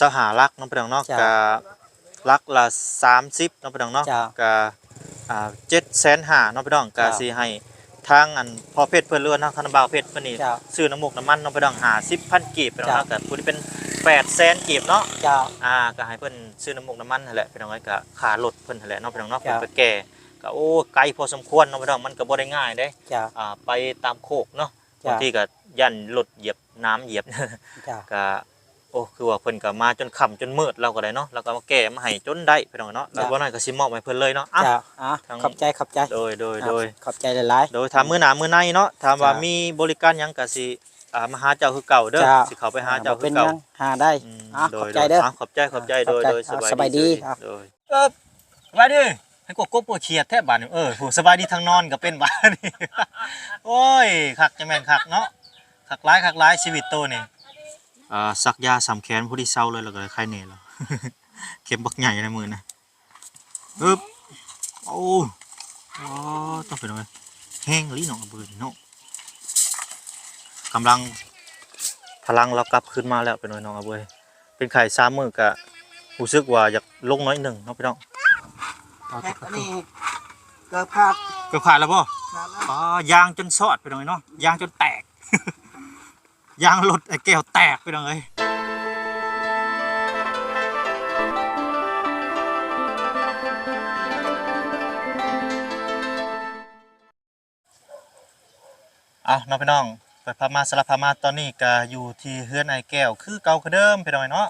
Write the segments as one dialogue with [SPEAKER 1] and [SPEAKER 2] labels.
[SPEAKER 1] สหรัฐน้องพี่น้องเนาะกะลักละ30น้องพี่น้องเนาะกะ750,000น้องพี่น้องกะสิให้ทางอันพอเพชรเพื่อนเรือนทางคณะบ่าวเพชรเพิ่นนี่ซื้อน้ำมูกน้ำมันน้องพี่น้อง50,000กีบพี่น้องเนาะกะผู้ที่เป็น800,000กีบเนาะก็ให้เพิ่นซื้อน้ำมูกน้ำมันนั่นแหละพี่น้องเอ้ยก็ค่ารถเพิ่นนั่นแหละน้องพี่น้องเนาะเพิ่นไปแก่ก็โอ้ไกลพอสมควรน้องพี่น้องมันก็บ่ได้ง่ายเด้ไปตามโคกเนาะบางทีก็ยันรถเหยียบน้ำเหยียบก็โอ้คือว่าเพิ่นก็มาจนค่ำจนมืดเราก็ได้เนาะแล้วก็มาแก้มาให้จนได้พี่น้องเนาะแล้วบ่น้อยก็สิมอบให้เพิ่นเลยเนาะ
[SPEAKER 2] ขอบใจ
[SPEAKER 1] โดย
[SPEAKER 2] ขอบใจหลาย
[SPEAKER 1] ๆโดยถามมื้อหน้ามื้อในเนาะถามว่ามีบริการหยังก็สิมาหาเจ้าคือเก่าเด้อสิเข้าไปหาเจ้าคือเก่า
[SPEAKER 2] หาได้ขอบใจเด้อ
[SPEAKER 1] ขอบใจโดย
[SPEAKER 2] สบายดี
[SPEAKER 1] โดยสบายดีให้กบปวดเฉียดแทบบาดนี่ผู้สบายดีทางนอนก็เป็นบาดนี่โอ้ยคักจะแม่นคักเนาะคักหลายชีวิตโตนี่สักยาสำแขนผู้ที่เศร้าเลยแล้วก็ใครเน่แล้วเข็มบักใหญ่ในมือนะโอ้ต้องเป็นอะไรแห้งลิ้นหนองเบื่อเนาะกำลังพลังเรากลับขึ้นมาแล้วเป็นน้องอาเบยเป็นไข่3 มื้อกะรู้สึกว่าอยากลงน้อยหนึ่งเนาะพี่น้อง
[SPEAKER 2] นี่เกือบ
[SPEAKER 1] ขาดแล้วป่ะยางจนซอดไปหน่อยเนาะยางจนแตกยางรถไอ้แก้วแตกไปหน่อยน้องพี่น้องไปพม่าสลับพม่าตอนนี้ก็อยู่ที่เฮือนไอ้แก้วคือเก่าคือเดิมไปหน่อยเนาะ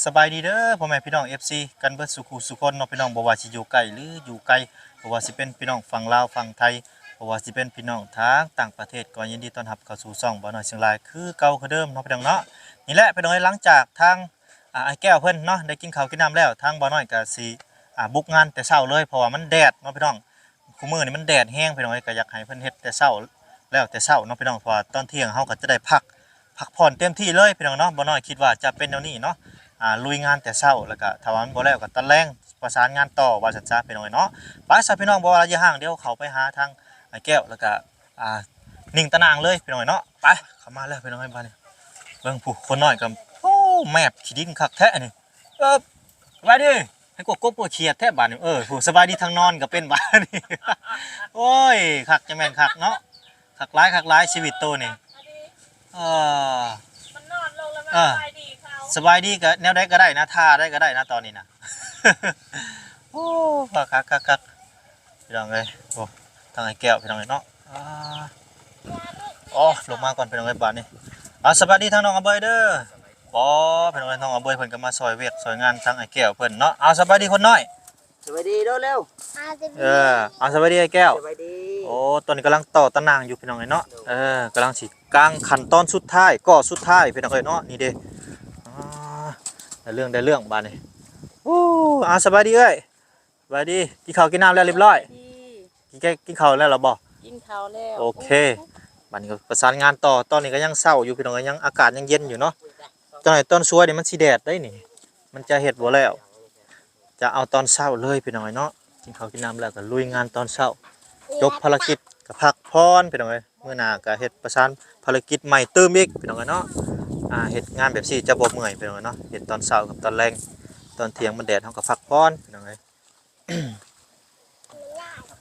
[SPEAKER 1] สบายดีเด้อพ่อแม่พี่น้อง FC กันเบิดสุขุสุคนเนาะพี่น้องบ่ว่าสิอยู่ไกลหรืออยู่ไกลบ่ว่าสิเป็นพี่น้องฝั่งลาวฝั่งไทยบ่ว่าสิเป็นพี่น้องทางต่างประเทศก็ยินดีต้อนรับเข้าสู่ช่องบ่าวน้อยเชียงรายคือเก่าคือเดิมเนาะพี่น้องเนาะนี่แหละพี่น้องหลังจากทางไอ้แก้วเพิ่นเนาะได้กินข้าวกินน้ำแล้วทางบ่าวน้อยก็สิบุกงานแต่เช้าเลยเพราะว่ามันแดดเนาะพี่น้องคุมื้อนี้มันแดดแห้งพี่น้องก็อยากให้เพิ่นเฮ็ดแต่เช้าแล้วแต่เช้าเนาะพี่น้องเพราะว่าตอนเที่ยงเฮาก็จะได้พักผ่อนเต็มที่เลยพี่น้องเนาะบ่าวน้อยคิดว่าจะเป็นแนวนี้เนาะลุยงานแต่เช้าแล้วก็ถ้าว่ามันบ่แล้วก็ตอนแลงประสานงานต่อว่าซั่นซะพี่น้องเนาะไปซะพี่น้องบ่ว่าระยะห่างเดี๋ยวเขาไปหาทางไอ้แก้วแล้วก็นิ่งตะนางเลยพี่น้องเนาะไปเข้ามาแล้วพี่น้องบ้านนี่เบิ่งผู้คนน้อยก็โอ้แมบขี้ดินคักแท้นี่สบายดีให้กบปวดเฉียดแท้บาดนี่ผู้สบายดีทางนอนก็เป็นบาดนี่โอ้ยคักจะแม่นคักเนาะคักหลายชีวิตโตนี่
[SPEAKER 3] มันนอนลงแล้วมันสบายดี
[SPEAKER 1] สบายดีก็แนวได้ก็ได้นะท่าได้ก็ได้นะตอนนี้นะโอ้คักพี่น้องเลยโอ้ทางไอ้แก้วพี่น้องเลยเนาะลงมาก่อนพี่น้องเลยบ้านนี่สบายดีทางน้องอเบยเด้อพี่น้องเลยน้องอเบยเพิ่นก็มาซอยเวียกซอยงานทางไอ้แก้วเพิ่นเนาะสบายดีคนน้อย
[SPEAKER 2] สบายดีเร็ว
[SPEAKER 1] สบายดีไอ้แก้ว
[SPEAKER 2] สบายดี
[SPEAKER 1] ตอนนี้กำลังต่อตะนางอยู่พี่น้องเลยเนาะกำลังสิกลางขั้นตอนสุดท้ายก่อสุดท้ายพี่น้องเลยเนาะนี่เด้ได้เรื่องบ้านนี่สบายดีเอ้ยสบายดีกินข้าวกินน้ำแล้วเรียบร้อยกินข้าวแล้วหรอบ่
[SPEAKER 3] กินข้าวแล้ว
[SPEAKER 1] โอเคบ้านนี้ก็ประสานงานต่อตอนนี้ก็ยังเศร้าอยู่พี่น้องยังอากาศยังเย็นอยู่เนาะตอนไหนตอนช่วยนี่มันสีแดดได้นี่มันจะเห็ดบ่แล้วจะเอาตอนเศร้าเลยพี่น้องเนาะกินข้าวกินน้ำแล้วก็ลุยงานตอนเช้าจบภารกิจกับพักพรพี่น้องเมื่อหน้าก็เห็ดประสานภารกิจใหม่เติมอีกพี่น้องเนาะเห็ดงานแบบสี่จะบ่เมื่อยพี่น้องเนาะเห็ดตอนเช้ากับตอนแรงตอนเที่ยงมันแดดเขาก็พักพรพี่น้อง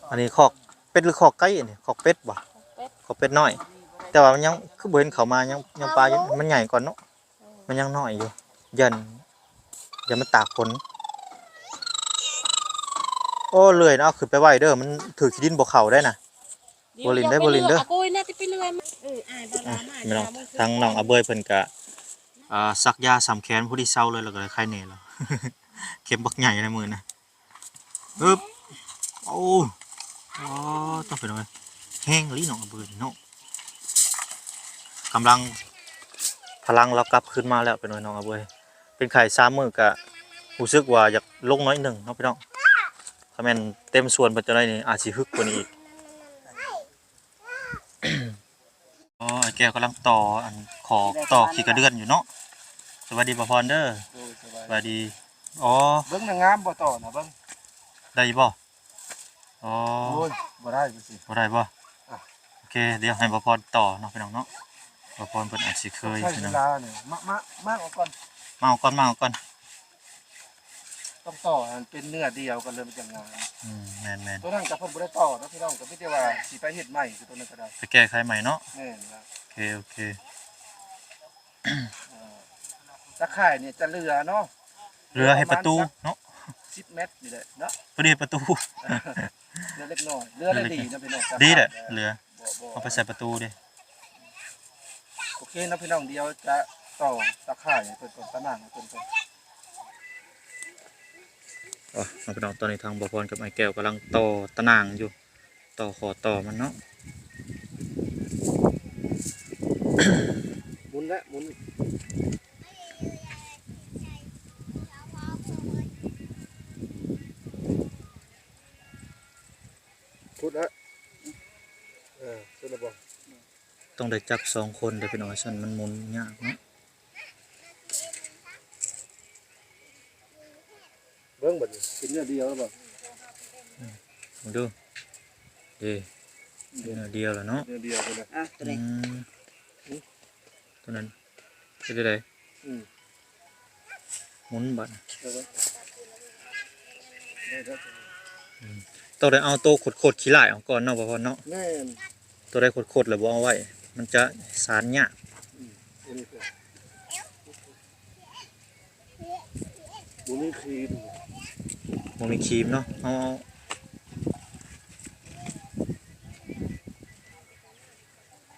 [SPEAKER 1] อันนี้คอกเป็ดหรือคอกไก่นี่คอกเป็ดบ่คอกเป็ดน้อยแต่ว่ามันยังคือเห็นเขามายังปลามันใหญ่ก่อนเนาะมันยังน้อยอยู่ยันมันตากฝนเลื่อยเนาะขึ้นไปไหวเด้อมันถือขี้ดินบ่เข่าได้นะบรินเด้อไม่ต้องทางน้องอาเบยเพิ่นกะซักยาสำแขนผู้ที่เศร้าเลยแล้วก็ใครเน่แล้วเข็มบักใหญ่ในมือนะต้องเป็นอะไรแห้งลิ้นน้องอาเบยเนาะกำลังพลังเรากลับขึ้นมาแล้วเป็นน้องอาเบยเป็นไข่3 มื้อกะรู้สึกว่าอยากลงน้อยหนึ่งเนาะพี่น้องถ้าแม่นเต็มส่วนเป็นจะได้นี่อาจสิฮึกกว่านี้อีกไอ้แก้วกำลังต่อขี่กระเดื่อนอยู่เนาะสวัสดีป้าพรเด้อสวัสดี
[SPEAKER 2] เบิ้งนางงามบ่ต่อนะเบิ้ง
[SPEAKER 1] ได้บ่
[SPEAKER 2] บ่ได้สิ
[SPEAKER 1] บ่ได้บ่โอเคเดี๋ยวให้ป้าพรต่อเนาะพี่น้องเนาะป้าพรเพิ่นอาจสิเคย
[SPEAKER 2] ใช่เวลาเนี่ยมากออกก่อน
[SPEAKER 1] เมาก่อน
[SPEAKER 2] ต้องต่อมันเป็นเนื้อเดียวกันเลยมันจะงาม
[SPEAKER 1] แม่น
[SPEAKER 2] ตัวนั้นกับเพิ่นบ่ได้ต่อนะพี่น้องก็มีแต่ว่าสิไปเฮ็ดใหม่คือตัวนั้นก็ได้
[SPEAKER 1] ไปแก้ไขใหม่เนาะ
[SPEAKER 2] แม่นนะ
[SPEAKER 1] โอเค
[SPEAKER 2] ตะข่ายเนี่ยจะเรือเนาะ
[SPEAKER 1] เรือให้ประตูเนาะ
[SPEAKER 2] 10 เมตรนี่แหละเนาะ
[SPEAKER 1] พอดีประตู
[SPEAKER 2] เรือเล็กน้อยเรือได้ดีนะพี่น้อง
[SPEAKER 1] ดีแหละเรือ
[SPEAKER 2] บ่
[SPEAKER 1] เอาไปใส่ประตูดิ
[SPEAKER 2] โอเคนะพี่น้องเดียวจะต่อตะข่ายให้เพิ่นก่อนตะนางให้เพิ่นก่อน
[SPEAKER 1] อ๋อน้องพี่น้องตอนนี้ทางบ่พรกับไอ้แก้วกำลังต่อตะนางอยู่ต่อขอต่อมันเนาะ
[SPEAKER 2] หมุนและหมุนพุดละสุดละบ่
[SPEAKER 1] ต้องได้จับ2คนเดี๋ยวพี่น้องฉันมันหมุนยากเนาะ
[SPEAKER 2] เบิ่งบัดนี้เป็นเนื้อเดียวแล้วบ่
[SPEAKER 1] มาดูดีเดียวแล้วเนาะ
[SPEAKER 2] เนื้อเดียวไปเลย
[SPEAKER 1] ตัวนี้ตัวนั้นเป็นได้หมุนบัด ต้องได้เอาตัวขดขี้ลายออกก่อนเนาะบ่พอเนาะ
[SPEAKER 2] แม่น
[SPEAKER 1] ตัวได้ขดแล้วบ่เอาไว้มันจะสารยาก
[SPEAKER 2] ตัวนี้คือตัวนี้คือ
[SPEAKER 1] บ่มีครีมเนาะเอา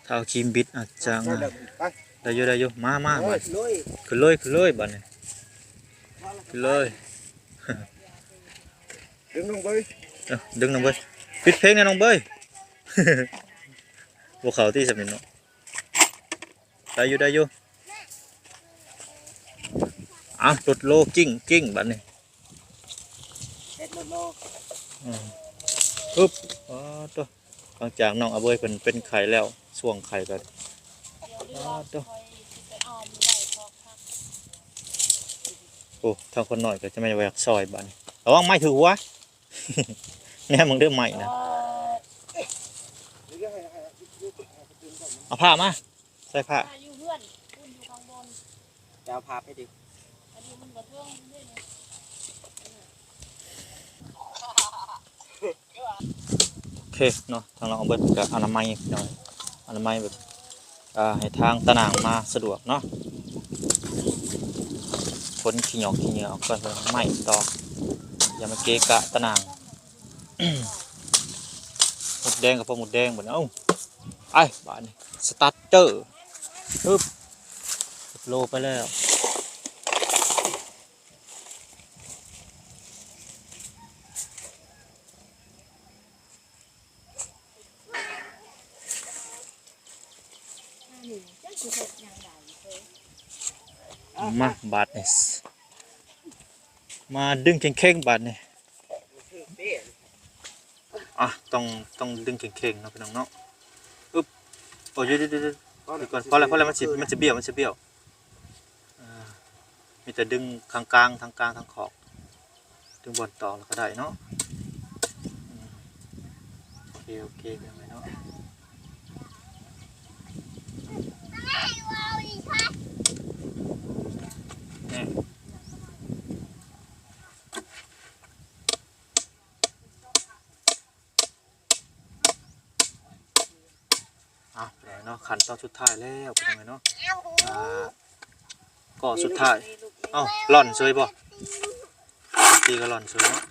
[SPEAKER 1] ถ้าเอาครีมบิดอาจจะง่าย
[SPEAKER 2] ไป
[SPEAKER 1] ได้อยู่มาบัด
[SPEAKER 2] ลุย
[SPEAKER 1] ขึ้นเลยบัดนี้ขึ้นเลย
[SPEAKER 2] ดึงลงไป
[SPEAKER 1] ดึงน้องเบยปิดเพลงให้น้องเบย พวกเขาที่สำเร็จเนาะได้อยู่อ่ะรถโลกิ้งบัดนี้
[SPEAKER 2] เฮ็ดโล
[SPEAKER 1] ปึ๊บอ๋อตัวหลังจากน้องอาเบยเป็นไข่แล้วส่วงไข่กันอ๋อตัวโอ้ทางคนหน่อยก็จะไม่แหวกซอยบัดนี้ระวังไม้ถือหัว แน่มึงเด้อไม้นะเอาผ้ามาใส่ผ้า
[SPEAKER 3] อยู่เพื่อนคุณอยู่ข้างบน
[SPEAKER 2] จะเอาพาไปดิ
[SPEAKER 3] อันนี้มันกระเทืองด้วยนะ
[SPEAKER 1] โอเคเนาะทางเราเอาเบิดกับอนามัยหน่อยอนามัยแบบให้ทางตะนางมาสะดวกเนาะคนขี้เหงื่อออกก่อนไม่ต่ออย่ามาเกะกะตะนาง หมดแดงกับพวกหมดแดงเหมือนเอ้าไอ้บ้านนี่สตาร์เตอร์ปึ๊บโลไปแล้ว มาบาทนี่มาดึงเข่งๆบาทนี่ต้องดึงเข่งๆเนาะพี่น้องเนาะอึ๊บโอ้ยเดี๋ยวก่อนเพราะอะไรมันจะเบี้ยวมีแต่ดึงทางกลางทางขอบดึงบอลต่อแล้วก็ได้เนาะโอเคเป็นไงเนาะนี่เนาะขันตอนสุดท้ายแล้วเป็นไงเนาะก็สุดท้ายเอ้าหล่อนเฉยบ่ตีก็หล่อนเฉยเนาะ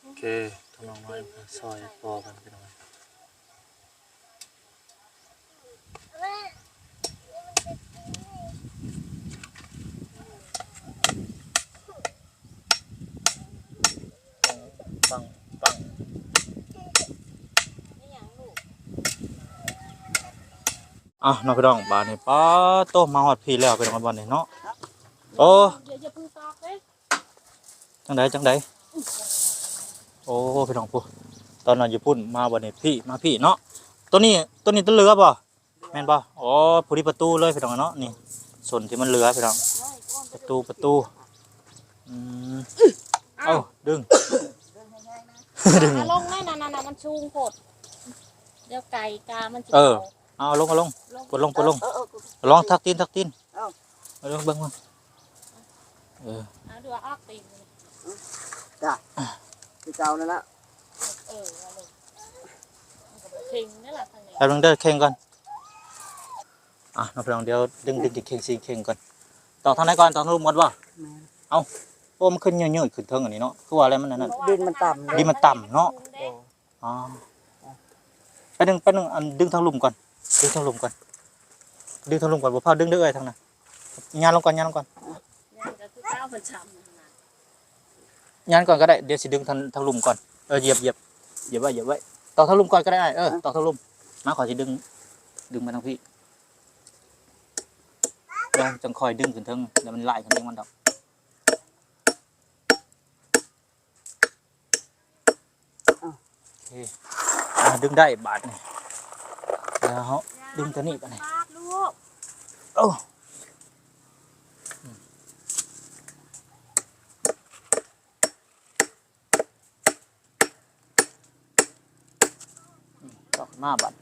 [SPEAKER 1] โอเคทำลองน้อยซอยพอกันไปหน่อยปังน้องพี่น้องบ้านนี้ป้าโตมาฮอดพี่แล้วไปน้องบ้านนี้เนาะโอ้
[SPEAKER 3] เดี๋ยวจะพึ่งตอกเลย
[SPEAKER 1] จังใดโอ้พี่น้องผู้ต อนนั้นอยู่พุ่นมาวันนี้พี่มาพี่เนาะตัวนี้ตัวเรือบ่แม่นบ่อ๋อผู้ที่ประตูเลยพี่น้องเนาะนี่ส่วนที่มันเรือพี่น้องประตูอืมเอ้าดึง ดึง
[SPEAKER 3] เอาลงแม่นั่นมันสูงโพดเดี๋ยวไก่กามันสิ
[SPEAKER 1] เอาลงปลดลงลองทักตีนเอาลงเบิ่งมา
[SPEAKER 3] เอาดูว่าออกตีนเลย
[SPEAKER 2] จ้ะคือเก่านั่นละ
[SPEAKER 3] เอาลงมันก็บ่ทิ้งนี่ล่ะทางนี้
[SPEAKER 1] ไปลงเด้อเข่งก่อนน้องพี่น้องเดี๋ยวดึงเข่งสีเข่งก่อนต่อทางไหนก่อนต่อทางรูปหมดบ่เอาโอ้มันขึ้นเยอะๆขึ้นเทิงอันนี้เนาะคือว่าอะไรมันนั่น
[SPEAKER 2] ดินมันต่ำ
[SPEAKER 1] ดินมันต่ำเนาะอ๋อไปดึงอันดึงทางลุ่มก่อนดึงทางลุ่มก่อนบ่พาดึงเด้อเอ้ยทางนั้นยานลงก่อน
[SPEAKER 3] ยังก็คือเก้าเพิ่นช้ำนั่นน่ะ
[SPEAKER 1] ยานก่อนก็ได้เดี๋ยวสิดึงทางลุ่มก่อนเหยียบไว้ต่อทางลุ่มก่อนก็ได้ต่อทางลุ่มมาขอสิดึงมาทางพี่เดี๋ยวจังคอยดึงขึ้นเทิงเดี๋ยวมันไหลขึ้นเองมันดอกโอเคดึงได้บาทนี่แล้วดึงตัวนี้ไปไหน
[SPEAKER 3] ปาดลูก
[SPEAKER 1] โอ้ต่อหน้าบัตร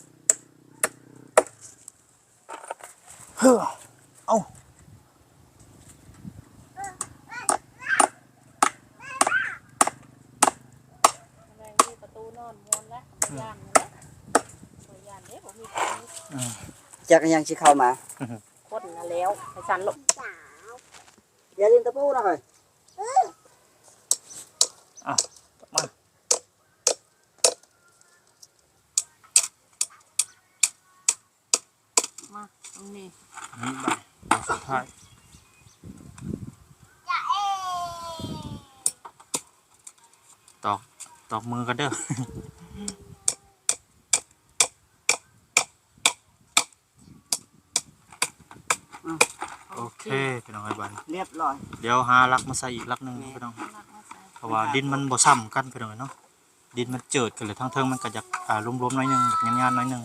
[SPEAKER 1] เฮ้อเอา
[SPEAKER 3] แม่งมีประตูนอนมวนแล้วย่านนี่แหละบ่ย่านเด้บ่มีคน
[SPEAKER 2] จักรยังสิเข้ามา
[SPEAKER 3] คนน่ะแล้วให้สั่นลูก
[SPEAKER 2] อย่าลืมตะปูนะเฮ้ย
[SPEAKER 1] มา
[SPEAKER 3] มาตรงนี้
[SPEAKER 1] นี่ใบสุดท้ายตอกมือกันเด้อ โอเคพี่น้องไอ้บัน
[SPEAKER 2] เรียบร้อย
[SPEAKER 1] เดี๋ยวหาลักมาใส่อีกลักหนึงพี่น้องเพราะว่าดินมันบ่ซ้ำกันพี่น้องเนาะดินมันเจิดกันเลยทั้งเทิงมันก็จะรวมๆหน่อยหนึงงานๆหน่อยหนึง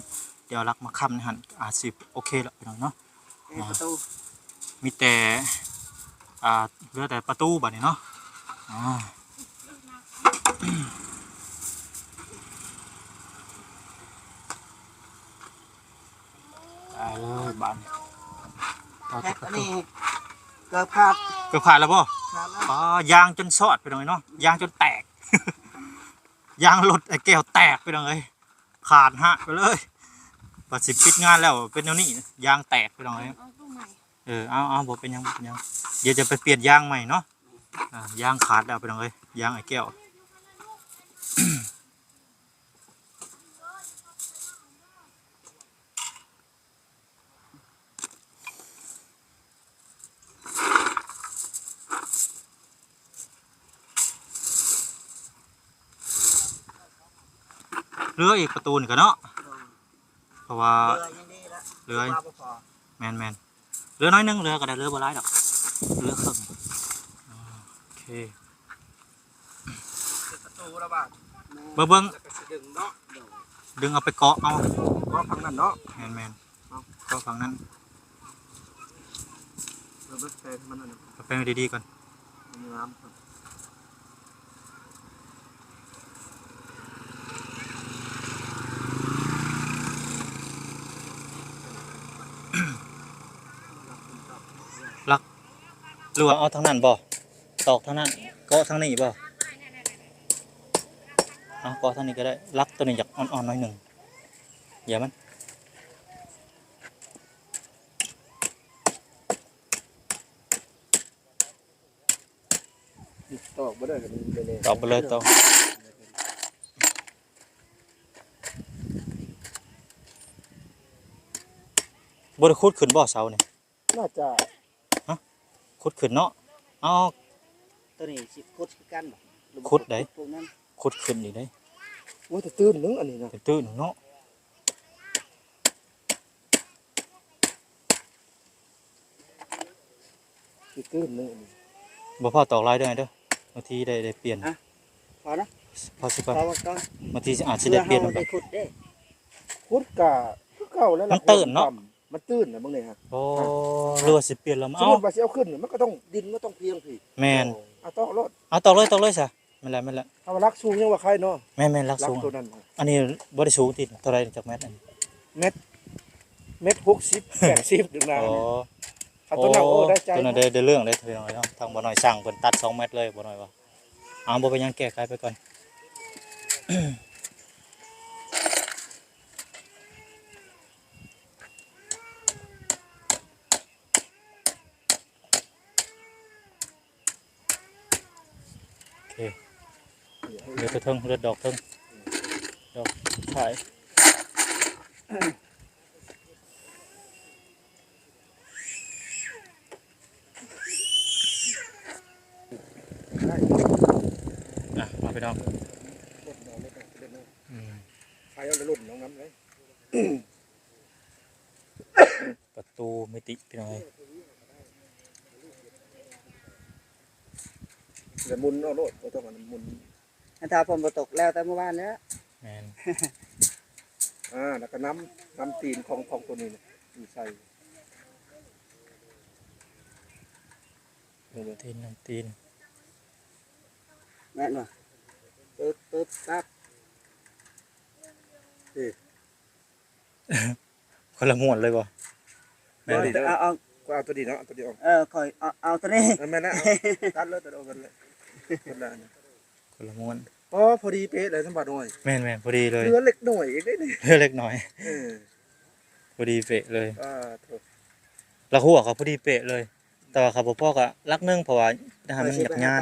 [SPEAKER 1] เดี๋ยวลักมาค้ำนี่หั่นสิโอเคแล้วพี่น้องเนาะ
[SPEAKER 2] ประตู
[SPEAKER 1] มีแต่เหลือแต่ประตูบัดนี้เนาะได้เลยบัดนี้ต่อ
[SPEAKER 2] แพ็
[SPEAKER 1] จาก
[SPEAKER 2] ค
[SPEAKER 1] ประ
[SPEAKER 2] อัน
[SPEAKER 1] ตู
[SPEAKER 2] นี้เกือบขาด
[SPEAKER 1] เกือบผ่านแล้วบ่
[SPEAKER 2] ขาดแล้ว
[SPEAKER 1] ยางจนสอดไปหน่อยเนาะยางจนแตก ยางรถไอ้แก้วแตกไปหน่อยขาดฮะไปเลยปัดสิบปิดงานแล้วเป็นแนวนี้ยางแตกไปหน่อย
[SPEAKER 3] เอาตู้ใหม่
[SPEAKER 1] เอาบอกเป็นยังเดี๋ยวจะไปเปลี่ยนยางใหม่เนาะยางขาดแล้วไปหน่อยยางไอ้แก้ว เรืออีกประตูนึงกันเนาะเพราะว่า
[SPEAKER 2] เรือยังดีละ
[SPEAKER 1] เรือ
[SPEAKER 2] ว่าบ่พอ
[SPEAKER 1] แมนเรือน้อยนึงเรือก็ได้เรือบ่ร้ายดอกเรือครึ่งโอเค
[SPEAKER 2] ปิดประตูแล้วบาด
[SPEAKER 1] เบิ่ง
[SPEAKER 2] แล้วก็สิดึงเนาะ
[SPEAKER 1] ดึงเอาไปเกาะเอา
[SPEAKER 2] เพราะฝั่งนั้นเนาะ
[SPEAKER 1] แมนก็ฝั่งนั้น
[SPEAKER 2] เราไปแฟนมันนั่นน่ะ
[SPEAKER 1] เอาไปดีๆก่อน
[SPEAKER 2] มีน้ำครับ
[SPEAKER 1] หรือว่าเอาทางนั้นบ่ตอกทางนั้นเกาะทางนี้บ่เอาเกาะทางนี้ก็ได้ลักตัวนี้อยากอ่อนๆหน่อยหนึ่งอย่ามัน
[SPEAKER 2] ตอกบ่ได้กันเลย
[SPEAKER 1] ตอกไปเลยตอกบ่ได้ขุดขึ้นบ่เสานี่
[SPEAKER 2] น่าจะ
[SPEAKER 1] ขุดขึ้นเนาะเอา
[SPEAKER 2] ตัวนี้สิขุดคือกันบ่หรือบ่
[SPEAKER 1] ขุดได้
[SPEAKER 2] พวกนั้น
[SPEAKER 1] ขุดขึ้นอีกได้
[SPEAKER 2] โอ้ยแต่ตื้นนึงอันนี้นะ
[SPEAKER 1] เป็นตื้นเนาะ
[SPEAKER 2] คือตื้นนึงอันนี้
[SPEAKER 1] บ่พอตอกลายเด้อเด้อบางทีได้เปลี่ยน
[SPEAKER 2] พอนะ
[SPEAKER 1] พอสิก่อน
[SPEAKER 4] เอาก่อน
[SPEAKER 1] บางทีอาจสิได้เปลี่ยน
[SPEAKER 4] เพื่
[SPEAKER 1] มั
[SPEAKER 4] อน ได้ขุดเด้
[SPEAKER 2] พุดกะคือเก่าแล้วล่ะ
[SPEAKER 1] มันตื่นเนาะ
[SPEAKER 2] มันตื่นน่ะมึงนี่ฮะ
[SPEAKER 1] โอ้หรือว่าสิเปลี่ยนแล้ว
[SPEAKER 2] สม
[SPEAKER 1] เอ้า
[SPEAKER 2] มุติว่าสิเอาขึ้นมันก็ต้องดินมันต้องเพียงพี่
[SPEAKER 1] แม่น
[SPEAKER 2] เอาต้องรถ
[SPEAKER 1] เอาตอกเลยซะแม่นแล้ว
[SPEAKER 2] เอารักสูงยังว่าใครเนาะ
[SPEAKER 1] แม่นรัก
[SPEAKER 2] รัก
[SPEAKER 1] สูง
[SPEAKER 2] ตัวนั้นน่ะ
[SPEAKER 1] อันนี้บ่ได้สูงติดเท่าไหร่จากแมตรอันนี้
[SPEAKER 2] เม็ด60 80ดึงนา
[SPEAKER 1] อ๋อ
[SPEAKER 2] เอาตัวนั้นโอ้ได้ใจ
[SPEAKER 1] ตัวนั้นได้เรื่องได้พี่น้อยเนาะทางบ่น้อยสั่งเพิ่นตัด2เมตรเลยบ่น้อยว่าเอาบ่เป็นหยังแก้ไขไปก่อน โอเคเลือดเทิงเลือดดอกเทิงดอกขายอ่ะมาไปน้องอืม
[SPEAKER 2] ใครเอาแล้วลุ่นน้องน้ำเลย
[SPEAKER 1] ประตูมิติพี่น้อย
[SPEAKER 2] แล้วมุนเอาโลดบ่ต้องอันมุน
[SPEAKER 4] อันถ้าฝนบ่ตกแล้วแต่เมื่อวานเนี้ย
[SPEAKER 1] แมน
[SPEAKER 2] แล้วก็น้ำตีนของตัวนี้เนี่ยอยู่ใส่นี่เลย
[SPEAKER 1] ตีนน้ำตีน
[SPEAKER 4] แม่นบ่ปึ๊บปั๊บ
[SPEAKER 1] คนละม้วนเลยบ่แม่น
[SPEAKER 4] เอา
[SPEAKER 2] ก็เอาตัวนี้เนาะเอาตัวนี้ออก
[SPEAKER 4] ค่อยเอาตัวนี้
[SPEAKER 2] แม่นะตัดเลยตัดออกกันเลยคนละอัน
[SPEAKER 1] คนละม้วน
[SPEAKER 2] พอดีเป๊ะเลยสมบัติหน่อย
[SPEAKER 1] แม่นพอดีเลย
[SPEAKER 2] เหลือเล็กหน่อยเองได้นี่
[SPEAKER 1] เลือดเล็กน้อย
[SPEAKER 2] เออ
[SPEAKER 1] พอดีเป๊ะเลย
[SPEAKER 2] โถ
[SPEAKER 1] ลักหัวเขาพอดีเป๊ะเลย แต่ว่าเขาบ่พอก็ลักนึงเพราะว่าให้มันหยักงาน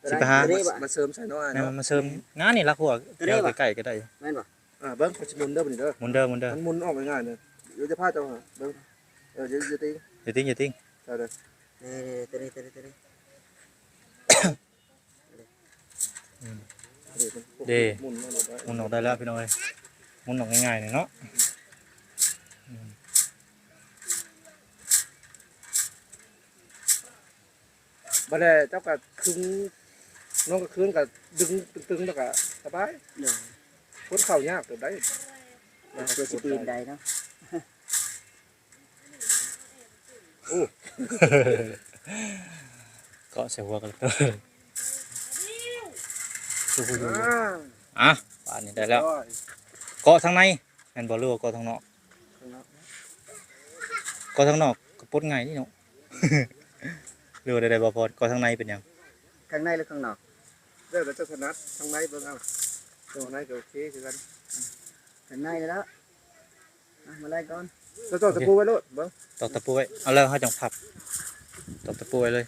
[SPEAKER 1] สิไปหา
[SPEAKER 4] ตัวนี้บ่
[SPEAKER 2] มาเสริมใส่น้อย
[SPEAKER 1] แม่
[SPEAKER 2] เนาะ
[SPEAKER 1] นมาเสริมงานนี่ลักหัวเดี๋ยวใกล้ๆก็ได้
[SPEAKER 4] แม่นบ่
[SPEAKER 2] เบิ้งเขาจะมุนเด้อบ่นี่เด้อ
[SPEAKER 1] หมุนเด้อ
[SPEAKER 2] มันมุนออกง่ายๆเนี่ยเดี๋ยวจะพาเจ้าหาเบิ้งจะตี
[SPEAKER 1] อย่าติ้ง
[SPEAKER 2] ใช่เลย
[SPEAKER 4] นี่ตัวนี้
[SPEAKER 2] มุน
[SPEAKER 1] หมุนออกได้แล้วพี่น้อยหมุนออกง่ายๆนี่เนาะ
[SPEAKER 2] บ่ได้เจ้าก็คึงน้องก็คืนก็ดึงตึงๆแล้วก็สบาย
[SPEAKER 4] เดี๋ยว
[SPEAKER 2] คนเข้ายากตัวได้
[SPEAKER 4] ตัวสิปีนได้เนาะ
[SPEAKER 1] ก็เสียหัวกันเลย
[SPEAKER 2] อ่า
[SPEAKER 1] ป่านนี้ได้แล้วเกาะทางในแม่นบ่รู้ว่าเกาะทางนอกเกาะทางนอกก็ปลดง่ายนี่เนาะ หรือว่าได้บ่พอเกาะทางในเป็นหยัง
[SPEAKER 4] ข้างในหรือข้างนอก
[SPEAKER 2] เด้อแล้วเจ้าถนัดทางในเบิ่งเอาทางในก็โอเคคือกัน
[SPEAKER 4] ข้างในแล้วมาไล่ก่อน
[SPEAKER 2] เจ้าตะปูไว้โลดเบิ่ง
[SPEAKER 1] ตอกตะปูไว้เอาแล้วเฮาจังพับตอกตะปูไว้เลย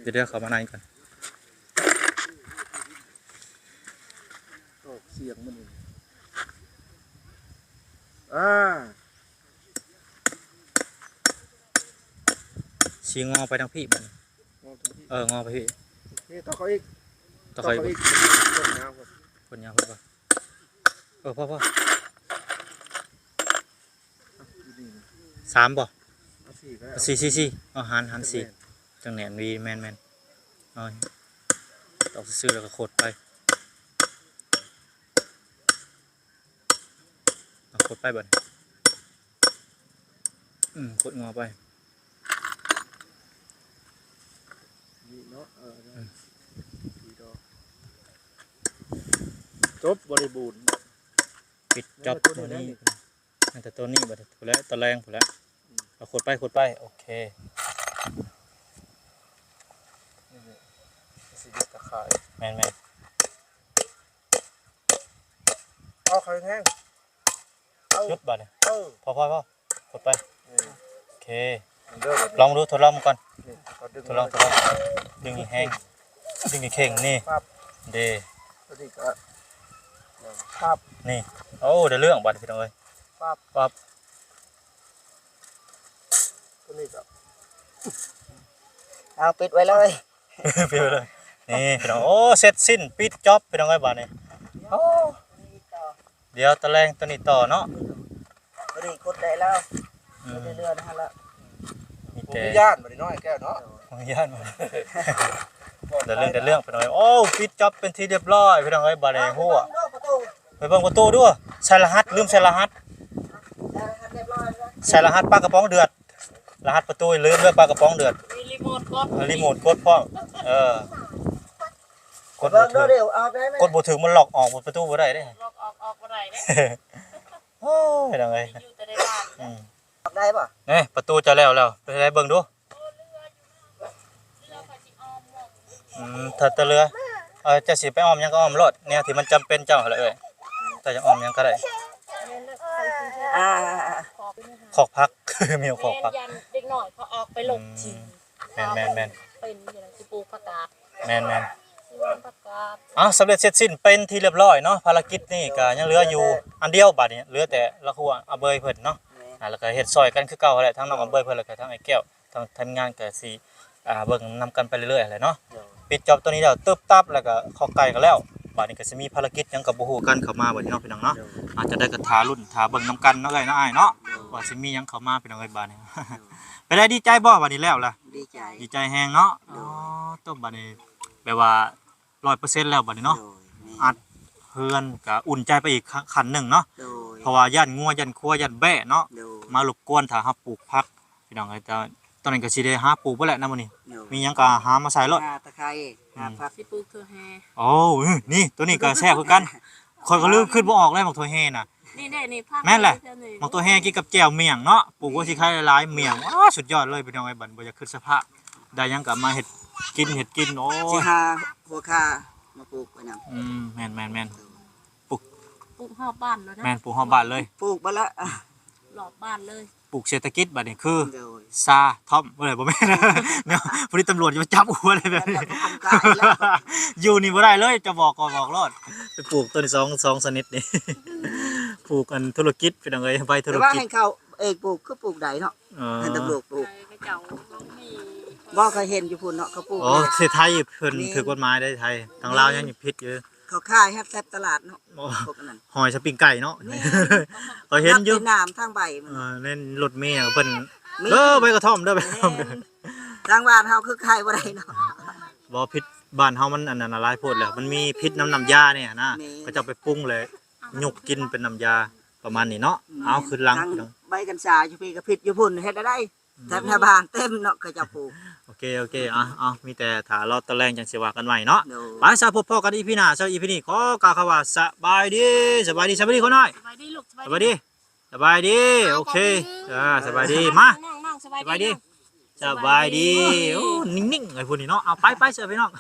[SPEAKER 1] เดี๋ยวเข้ามาในกัน
[SPEAKER 2] ออกเสียงมันนี่
[SPEAKER 1] ชี้งอไปทางพี่บัดนี้งอไปพี่
[SPEAKER 2] นี่ต่อเขาอีก
[SPEAKER 1] ตะไคร้
[SPEAKER 2] อีกต้นยาวครับ
[SPEAKER 1] คนยาวเพิ่นบ่พ่อ
[SPEAKER 2] ดี
[SPEAKER 1] สามบ่
[SPEAKER 2] เอาสี่ก็ได้
[SPEAKER 1] สี่เอาหันสี่จังแหนนวีแม่นเอาตอกซื่อๆแล้วก็โคตรไปเอาโคตรไปบัดนี้โคตรงอไป
[SPEAKER 2] นี่เนาะสี่ดอกจบบริบูรณ์
[SPEAKER 1] ปิดจ็อบตัวนี้นั่นแต่ตัวนี้บัดตัวแล้วตัวแรงพุ่นแล้วเอาโคตรไปโอเค
[SPEAKER 2] สี่ดิบตะข่าย
[SPEAKER 1] แม่น
[SPEAKER 2] เอาไข่แห้งเอา
[SPEAKER 1] ยุดบัดนี้ พอโคตรไปโอเค
[SPEAKER 2] เด้อ
[SPEAKER 1] ลองดูทดลองก่อน
[SPEAKER 2] นี่ก็ดึง
[SPEAKER 1] ทดลองดึงอีกแห้งดึงอีกเข่งนี่
[SPEAKER 2] ปั๊บ
[SPEAKER 1] เด
[SPEAKER 2] ตัวนี้ก็ปั๊บ
[SPEAKER 1] นี่โอ้ได้เรื่องบัดพี่น้องเอ้ย
[SPEAKER 2] ปั๊บตัวนี้ก็
[SPEAKER 4] เอาปิดไว้เลย
[SPEAKER 1] ไปเลยนี่พี่น้องโอ้เสร็จสิ้นปิดจ็อบพี่น้องเอ้ยบัดนี้โอ้เดี๋ยวตะแรงตัวนี้ต่อเนาะ
[SPEAKER 4] ตัวนี้ขุดได้แล้ว
[SPEAKER 1] อืม
[SPEAKER 4] เรื่อยๆนะฮะละ
[SPEAKER 1] มี
[SPEAKER 2] ผม
[SPEAKER 1] แต่
[SPEAKER 2] มีย่านบ่ได้น้อยแก้วเนาะ
[SPEAKER 1] ของญาติมา เดี๋ยวเรื่องไปหน่อยโอ้ปิดจ็อบเป็นที่เรียบร้อยพี่น้องเอ้ยบาดแดงหัวไปเบิ่งประตูด้วยใส่รหัสลืมใส่รหัสใส่รหัสปลากระป๋องเดือดรหัสประตูลืมด้วยปลากระป๋องเดือด
[SPEAKER 3] มีรีโมทกด
[SPEAKER 1] รีโมทกดพ่กดบ่ถึง
[SPEAKER 4] เดี๋ยวเอาได้ไหม
[SPEAKER 1] กดบ่ถึงมันล็อกออกประตูบ่ได้เด้
[SPEAKER 3] ล็อกออกบ่ได้เด้
[SPEAKER 1] โอ้ยพี่น้องเอ้ย
[SPEAKER 3] อยู่แต่ในบ้าน
[SPEAKER 4] เอาได้ป่ะ
[SPEAKER 1] นี่ประตูจะแล้วไปได้เบิ่งดู
[SPEAKER 3] เรือก็สิออมหมด
[SPEAKER 1] ถ้าตะเรือจะสิไปอ้อมยังก็อ้อมรถแนวที่มันจำเป็นเจ้าหั่นแหละเอ้ยแต่จะอ้อมยังก็ได้
[SPEAKER 4] อ่า
[SPEAKER 3] ขอไปนะคะ
[SPEAKER 1] ขอกพัก มีขอกพัก
[SPEAKER 3] ยันเด็กหน่อยเขาออกไปหลบจริง
[SPEAKER 1] แม่น
[SPEAKER 3] เป็นอย่างสิปลูกผักกาด
[SPEAKER 1] แม่น
[SPEAKER 3] สิวันผักกาด
[SPEAKER 1] สำเร็จเสร็จสิ้นเป็นที่เรียบร้อยเนาะภารกิจนี่ก็ยังเหลืออยู่อันเดียวบัดนี้เหลือแต่ละครัวอาเบยเพิ่นเนาะแล้วก็เฮ็ดซอยกันคือเก่าแหละทั้งน้องอาเบยเพิ่นแล้วก็ทั้งไอ้แก้วทั้งทีมงานก็สิเบิ่งนำกันไปเรื่อยๆแหละเนาะปิดจอบตัวนี้แล้วตึบตับแล้วก็เข้าไก่กันแล้วบัดนี้ก็สิมีภารกิจหยังก็บ่ฮู้กันเข้ามาบัดนี้เนาะพี่น้องเนาะอาจจะได้กระทารุ่นทาเบิ่งนำกันเนาะเอ้ยเนาะอ้ายเนาะว่าสิมีหยังเข้ามาพี่น้องเอ้ยบัดนี้ ไปได้ดีใจบ่บัดนี้แล้วล่ะ
[SPEAKER 4] ดีใจ
[SPEAKER 1] ดีใจแฮงเนาะต้มบัดนี้แบบว่า 100% แล้วบัดนี้เนาะอัดเฮือนก็อุ่นใจไปอีกขั้นหนึงเนาะ
[SPEAKER 4] โดย
[SPEAKER 1] เพราะว่าย่านงัวย่านครัวย่านแบะเนาะ
[SPEAKER 4] โดย
[SPEAKER 1] มารบกวนถ้าเฮาปลูกผักพี่น้องเอ้ยแต่ตอนนี้ก็สิได้หาปลูกบ่แหละนะมื้อนี้
[SPEAKER 4] โดย
[SPEAKER 1] มีหยังก็หามาใส่รถ
[SPEAKER 4] ตะไคร้ผัก
[SPEAKER 3] สิปลูกเธอแฮ
[SPEAKER 1] โอ้นี่ตัวนี้ก็แซ่บคือกันข่อยก็ลืมขึ้นบ่ออกเลยบักถั่วแห่น่ะ
[SPEAKER 3] นี่ได้นี่ภาพ
[SPEAKER 1] แม่นแหละ บักถั่วแห่กินกับแจ่วเมี่ยงเนาะปลูกไว้สิคล้ายหลายๆเมี่ยงสุดยอดเลยพี่น้องเอ้ยบัดบ่อยากขึ้นสภาพได้หยังก็มาเฮ็ดกินโอ้
[SPEAKER 4] สิ
[SPEAKER 1] ย
[SPEAKER 4] หาหัวคามาปลูกไว้นำ
[SPEAKER 1] แม่น
[SPEAKER 3] ปลูกหอบบ้านแล้วนะ
[SPEAKER 1] แม่นปลูกฮอบบ้านเลย
[SPEAKER 4] ปลูกบ่ละ
[SPEAKER 3] หลอบบ้านเลย
[SPEAKER 1] ปลูกเศรษฐกิจบัดนี้คือ
[SPEAKER 4] โดย
[SPEAKER 1] ซาทอมบ่ได้บ่แม่น เนี่ยพอดีตำรวจจะมาจับหัวอะไรแบบนี้
[SPEAKER 4] ทำกายแล้ว
[SPEAKER 1] อยู่นี่บ่ได้เลยจะบอกก่อนบอกรอดไปปลูกต้นสองชนิดนี่ ปลูกอันธุรกิจพี่น้องเอ้ยใบธุร
[SPEAKER 4] แต่ว่า
[SPEAKER 1] กิจ
[SPEAKER 4] ให้เขาเอกปลูกคือปลูกใดเนาะ ให้ตำรวจปลูก
[SPEAKER 3] กระเจ้าต้องมี
[SPEAKER 4] บ่เคยเห็นอยู่พุ่นเนาะเขาปลูก
[SPEAKER 1] โอ้ไทยเพิ่นถือกฎหมายได้ไทยทางลาวยังผิดอยู่
[SPEAKER 4] เขาขายแฮบแซ่บตลาดเนาะ
[SPEAKER 1] โอ้
[SPEAKER 4] พวกนั้น
[SPEAKER 1] หอยสปริงไก่เนาะ ก็เห็นอยู่
[SPEAKER 4] บป็น้ำทางใบมัน
[SPEAKER 1] เล่นรถเมล์เพิ่น
[SPEAKER 4] มี
[SPEAKER 1] ใบกระท่อมเด้อใบกระท่อมเด้อ
[SPEAKER 4] ทางบ้านเฮาคือขายบ่ได้เนาะ
[SPEAKER 1] บ่พิษบ้านเฮามันอันนั้นหลายโพดแล้วมันมีพิษน้ำยาเนี่ยนะ
[SPEAKER 4] มี
[SPEAKER 1] ก็จะเอาไปปรุงเลยยกกินเป็นน้ำยาประมาณนี้เนาะเอาขึ้นหลัง
[SPEAKER 4] ทางใบกัญชาอยู่พี่ก็ผิดอยู่พุ่นเฮ็ดได้แถบหน้าบ้านเต็มเนาะเขาจะปลูก
[SPEAKER 1] โอเคเอามีแต่ถ้ารอตะแรงจังสิว่ากันใหม่เนาะ
[SPEAKER 4] โดย
[SPEAKER 1] ไปซะพบพ่อกันอีพีหน้าซะอีพีนี้ขอกล่าวคำว่าสบายดีคนน้อย
[SPEAKER 3] สบายดีลูก
[SPEAKER 1] สบายดีโอเคสบายดีมา
[SPEAKER 3] น้องสบาย
[SPEAKER 1] สบายดี
[SPEAKER 3] เนาะ
[SPEAKER 1] สบายดีโอ้นิ่งๆไอ้พวกนี้เนาะเอาไปเสิร์ฟไปน้อง